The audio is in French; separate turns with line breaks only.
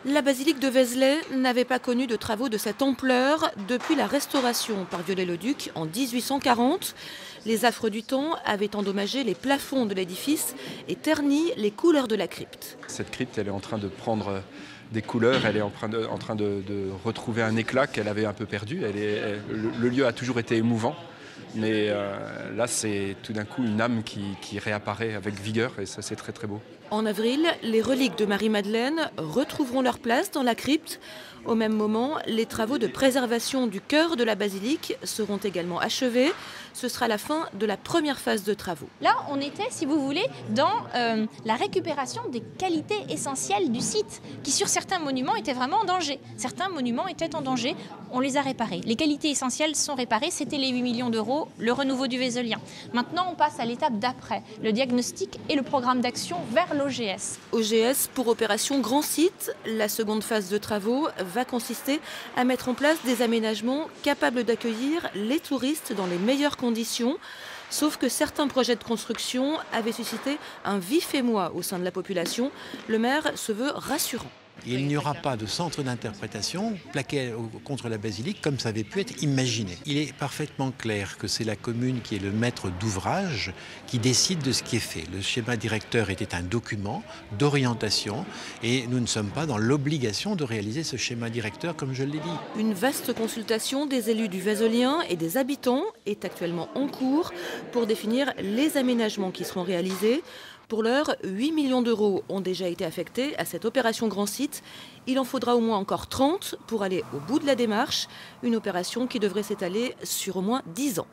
La basilique de Vézelay n'avait pas connu de travaux de cette ampleur depuis la restauration par Viollet-le-Duc en 1840. Les affres du temps avaient endommagé les plafonds de l'édifice et terni les couleurs de la crypte.
Cette crypte, elle est en train de prendre des couleurs, elle est en train de retrouver un éclat qu'elle avait un peu perdu. Le lieu a toujours été émouvant, mais là, c'est tout d'un coup une âme qui réapparaît avec vigueur et ça, c'est très très beau.
En avril, les reliques de Marie-Madeleine retrouveront leur place dans la crypte. Au même moment, les travaux de préservation du cœur de la basilique seront également achevés. Ce sera la fin de la première phase de travaux.
Là, on était, si vous voulez, dans la récupération des qualités essentielles du site, qui sur certains monuments étaient vraiment en danger. Certains monuments étaient en danger, on les a réparés. Les qualités essentielles sont réparées, c'était les 8 millions d'euros, le renouveau du Vézelien. Maintenant, on passe à l'étape d'après, le diagnostic et le programme d'action vers l'OGS.
OGS pour opération Grand Site. La seconde phase de travaux va consister à mettre en place des aménagements capables d'accueillir les touristes dans les meilleures conditions. Sauf que certains projets de construction avaient suscité un vif émoi au sein de la population. Le maire se veut rassurant.
Il n'y aura pas de centre d'interprétation plaqué contre la basilique comme ça avait pu être imaginé. Il est parfaitement clair que c'est la commune qui est le maître d'ouvrage qui décide de ce qui est fait. Le schéma directeur était un document d'orientation et nous ne sommes pas dans l'obligation de réaliser ce schéma directeur comme je l'ai dit.
Une vaste consultation des élus du Vézelien et des habitants est actuellement en cours pour définir les aménagements qui seront réalisés. Pour l'heure, 8 millions d'euros ont déjà été affectés à cette opération Grand Site. Il en faudra au moins encore 30 pour aller au bout de la démarche, une opération qui devrait s'étaler sur au moins 10 ans.